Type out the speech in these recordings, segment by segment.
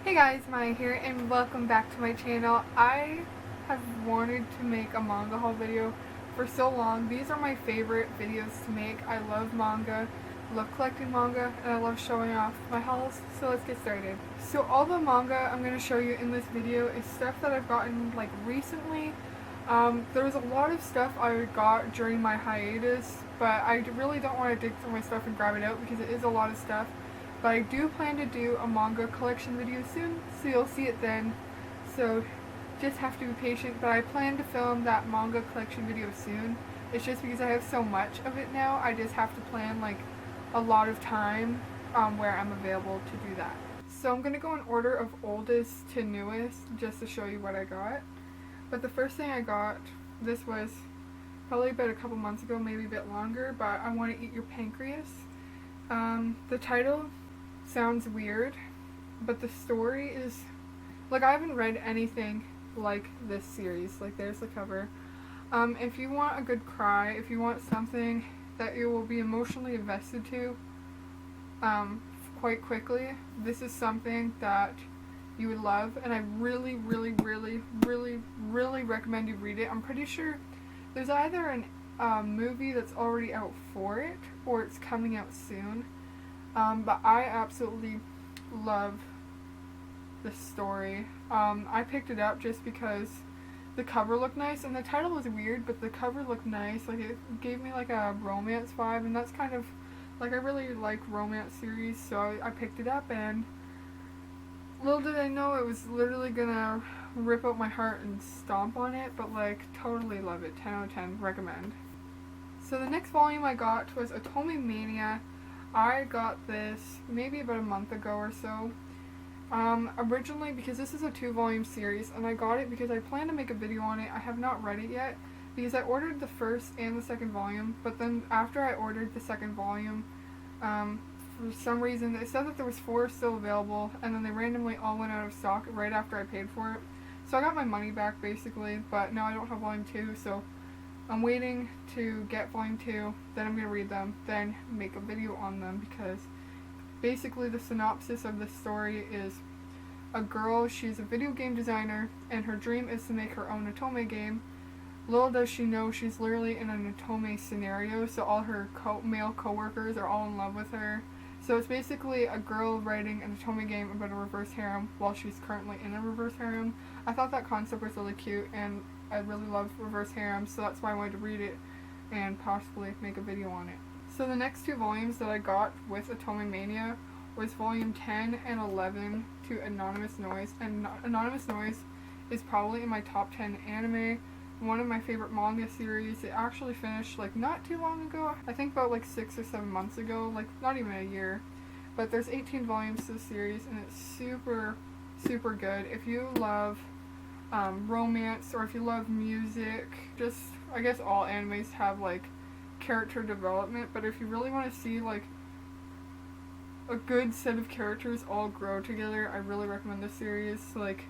Hey guys, Maya here and welcome back to my channel. I have wanted to make a manga haul video for so long. These are my favorite videos to make. I love manga, I love collecting manga, and I love showing off my hauls. So let's get started. So all the manga I'm going to show you in this video is stuff that I've gotten like recently. There was a lot of stuff I got during my hiatus, but I really don't want to dig through my stuff and grab it out because it is a lot of stuff. But I do plan to do a manga collection video soon, so you'll see it then. So just have to be patient, but I plan to film that manga collection video soon. It's just because I have so much of it now, I just have to plan like a lot of time where I'm available to do that. So I'm going to go in order of oldest to newest just to show you what I got. But the first thing I got, this was probably about a couple months ago, maybe a bit longer, but I Want to Eat Your Pancreas. The title sounds weird, but the story is, like, I haven't read anything like this series. Like, there's the cover. If you want a good cry, if you want something that you will be emotionally invested to quite quickly, this is something that you would love, and I really recommend you read it. I'm pretty sure there's either a movie that's already out for it or it's coming out soon. But I absolutely love the story. I picked it up just because the cover looked nice, and the title was weird, but the cover looked nice. Like, it gave me like a romance vibe, and that's kind of, like, I really like romance series, so I picked it up, and little did I know it was literally gonna rip out my heart and stomp on it, but like, totally love it. 10 out of 10, recommend. So the next volume I got was Otome Mania. I got this maybe about a month ago or so. Originally, because this is a 2-volume series, and I got it because I plan to make a video on it. I have not read it yet because I ordered the first and the second volume, but then after I ordered the second volume, for some reason they said that there was 4 still available, and then they randomly all went out of stock right after I paid for it. So I got my money back basically, but now I don't have volume 2, so I'm waiting to get volume 2, then I'm going to read them, then make a video on them, because basically the synopsis of this story is a girl, she's a video game designer, and her dream is to make her own Otome game. Little does she know she's literally in an Otome scenario, so all her male co-workers are all in love with her. So it's basically a girl writing an Otome game about a reverse harem while she's currently in a reverse harem. I thought that concept was really cute, and I really love reverse harems, so that's why I wanted to read it and possibly make a video on it. So the next 2 volumes that I got with Otome Mania was volume 10 and 11 to Anonymous Noise, and Anonymous Noise is probably in my top 10 anime, one of my favorite manga series. It actually finished like not too long ago, I think about like 6 or 7 months ago, like not even a year, but there's 18 volumes to the series, and it's super good. If you love romance, or if you love music, just, I guess all animes have like character development, but if you really want to see like a good set of characters all grow together, I really recommend this series. Like,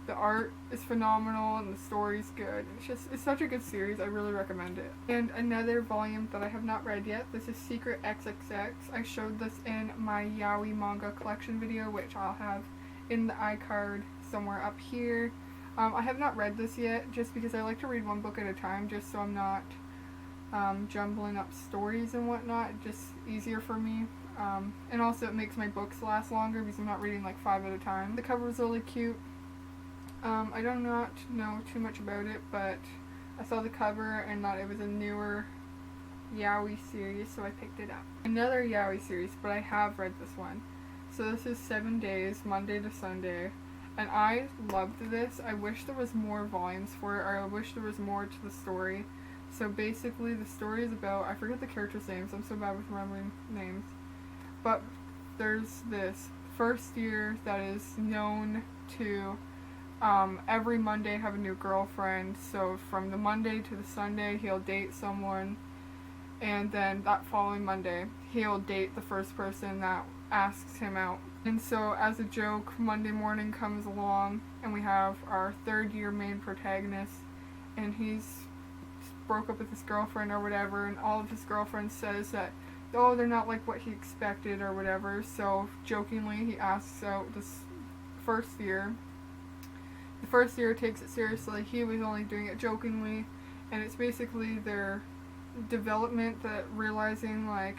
the art is phenomenal and the story's good. It's such a good series. I really recommend it. And another volume that I have not read yet, this is Secret XXX. I showed this in my yaoi manga collection video, which I'll have in the iCard somewhere up here. I have not read this yet, just because I like to read one book at a time, just so I'm not jumbling up stories and whatnot. Just easier for me. And also it makes my books last longer because I'm not reading like 5 at a time. The cover was really cute. I do not know too much about it, but I saw the cover and thought it was a newer yaoi series, so I picked it up. Another yaoi series, but I have read this one. So this is 7 Days, Monday to Sunday. And I loved this. I wish there was more volumes for it, or I wish there was more to the story. So basically the story is about, I forget the characters' names, I'm so bad with remembering names. But there's this first year that is known to every Monday have a new girlfriend. So from the Monday to the Sunday he'll date someone, and then that following Monday he'll date the first person that asks him out. And so as a joke, Monday morning comes along and we have our 3rd year main protagonist, and he's broke up with his girlfriend or whatever, and all of his girlfriends says that oh, they're not like what he expected or whatever, so jokingly he asks out this first year. The first year takes it seriously. He was only doing it jokingly, and it's basically their development, that realizing like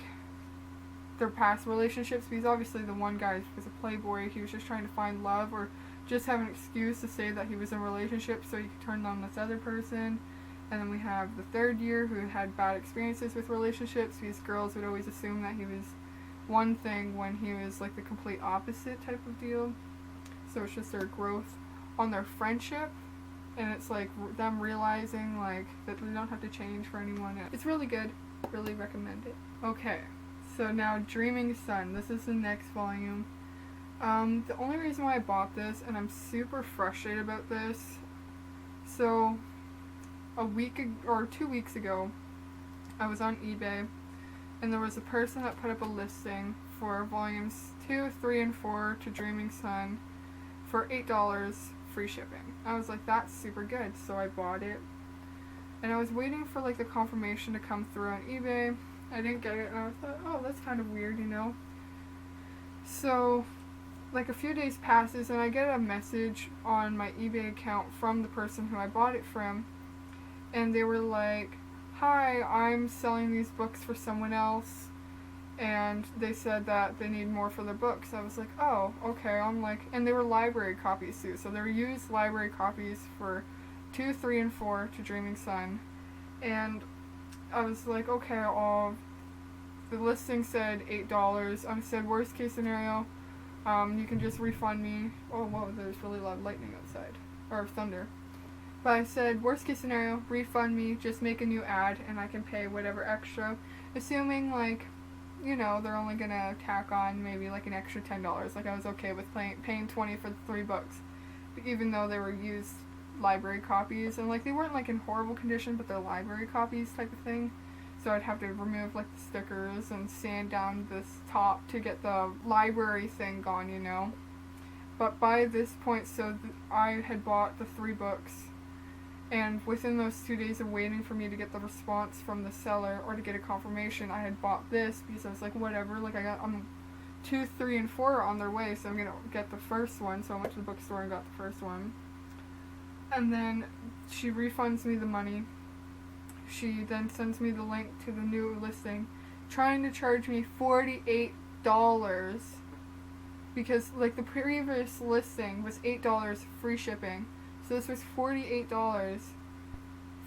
their past relationships, because obviously the one guy was a playboy. He was just trying to find love, or just have an excuse to say that he was in a relationship so he could turn on this other person. And then we have the third year, who had bad experiences with relationships, because girls would always assume that he was one thing when he was like the complete opposite type of deal. So it's just their growth on their friendship, and it's like them realizing like that they don't have to change for anyone. It's really good. Really recommend it. Okay, so now Dreaming Sun. This is the next volume. The only reason why I bought this, and I'm super frustrated about this, so a week or 2 weeks ago, I was on eBay, and there was a person that put up a listing for volumes 2, 3, and 4 to Dreaming Sun for $8 free shipping. I was like, that's super good, so I bought it. And I was waiting for like the confirmation to come through on eBay. I didn't get it, and I thought, oh, that's kind of weird, you know? So like a few days passes, and I get a message on my eBay account from the person who I bought it from, and they were like, hi, I'm selling these books for someone else, and they said that they need more for their books. I was like, oh, okay. I'm like, and they were library copies too, so they were used library copies for 2, 3, and 4 to Dreaming Sun, and I was like, okay, the listing said $8. I said, worst case scenario, you can just refund me. Oh, whoa, there's really loud lightning outside. Or thunder. But I said, worst case scenario, refund me, just make a new ad, and I can pay whatever extra. Assuming, like, you know, they're only gonna tack on maybe, like, an extra $10. Like, I was okay with paying $20 for the 3 books. But even though they were used library copies, and, like, they weren't, like, in horrible condition, but they're library copies type of thing. So I'd have to remove like the stickers and sand down this top to get the library thing gone, you know. But by this point, so I had bought the 3 books, and within those 2 days of waiting for me to get the response from the seller or to get a confirmation, I had bought this because I was like, whatever, like 2, 3, and 4 are on their way, so I'm gonna get the first one. So I went to the bookstore and got the first one, and then she refunds me the money. She then sends me the link to the new listing, trying to charge me $48 because like the previous listing was $8 free shipping, so this was $48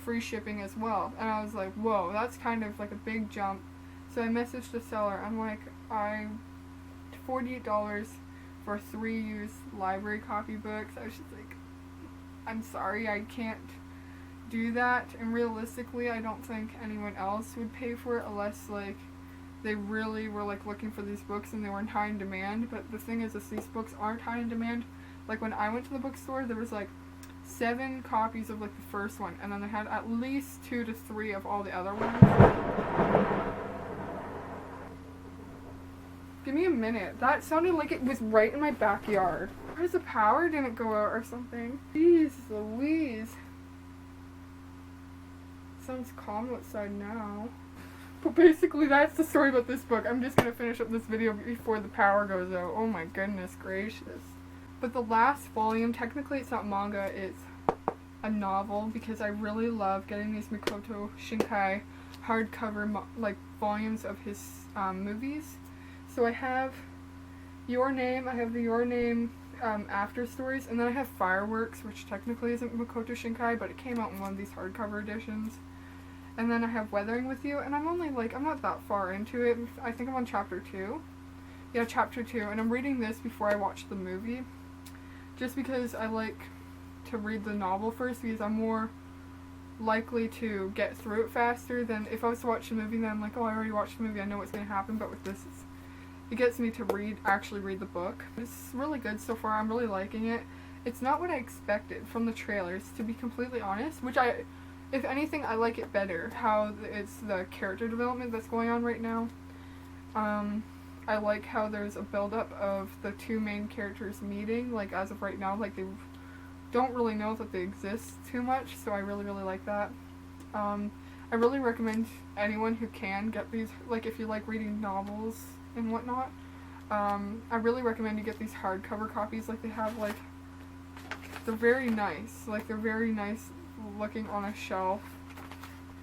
free shipping as well. And I was like, whoa, that's kind of like a big jump. So I messaged the seller. I'm like, $48 for 3 used library copy books. I was just like, I'm sorry, I can't do that. And realistically, I don't think anyone else would pay for it unless like they really were like looking for these books and they were in high in demand. But the thing is these books aren't high in demand. Like when I went to the bookstore, there was like 7 copies of like the first one, and then they had at least 2 to 3 of all the other ones. Give me a minute. That sounded like it was right in my backyard. Where's the power? Didn't go out or something? Jeez Louise. Sounds calm outside now. But basically that's the story about this book. I'm just gonna finish up this video before the power goes out. Oh my goodness gracious. But the last volume, technically it's not manga, it's a novel, because I really love getting these Makoto Shinkai hardcover like volumes of his movies. So I have Your Name, I have the Your Name after stories, and then I have Fireworks, which technically isn't Makoto Shinkai, but it came out in one of these hardcover editions. And then I have Weathering with You, and I'm only like, I'm not that far into it. I think I'm on chapter 2. Yeah, chapter 2, and I'm reading this before I watch the movie. Just because I like to read the novel first, because I'm more likely to get through it faster than if I was to watch the movie, then I'm like, oh, I already watched the movie, I know what's going to happen. But with this, it gets me to actually read the book. It's really good so far. I'm really liking it. It's not what I expected from the trailers, to be completely honest, which if anything, I like it better, how it's the character development that's going on right now. I like how there's a build-up of the 2 main characters meeting, like as of right now, like they don't really know that they exist too much, so I really, really like that. I really recommend anyone who can get these, like if you like reading novels and whatnot, I really recommend you get these hardcover copies. Like, they have, like, they're very nice. Like, they're very nice looking on a shelf.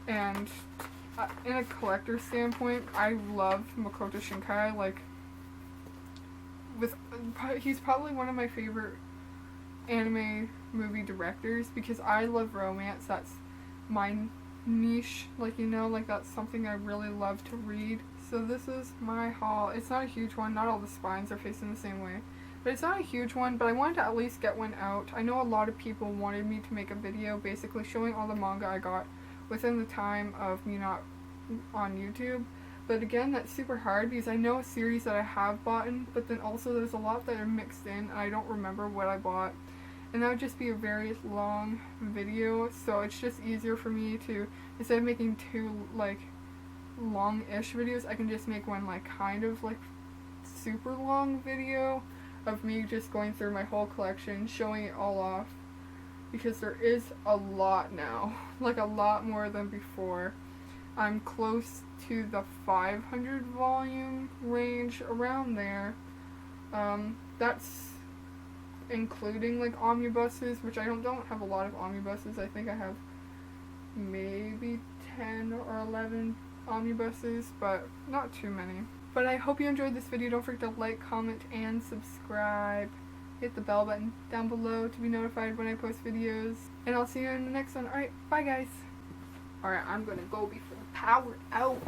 And in a collector standpoint, I love Makoto Shinkai. Like, he's probably one of my favorite anime movie directors because I love romance. That's my niche. Like, you know, like, that's something I really love to read. So this is my haul. It's not a huge one. Not all the spines are facing the same way. But it's not a huge one, but I wanted to at least get one out. I know a lot of people wanted me to make a video basically showing all the manga I got within the time of me not on YouTube. But again, that's super hard because I know a series that I have bought, but then also there's a lot that are mixed in and I don't remember what I bought. And that would just be a very long video, so it's just easier for me to, instead of making two, like, long-ish videos, I can just make one, like, kind of, like, super long video of me just going through my whole collection, showing it all off, because there is a lot now, like, a lot more than before. I'm close to the 500 volume range, around there. That's including, like, omnibuses, which I don't have a lot of omnibuses. I think I have maybe 10 or 11 omnibuses, but not too many. But I hope you enjoyed this video. Don't forget to like, comment, and subscribe. Hit the bell button down below to be notified when I post videos. And I'll see you in the next one. Alright, bye guys. Alright, I'm gonna go before power out.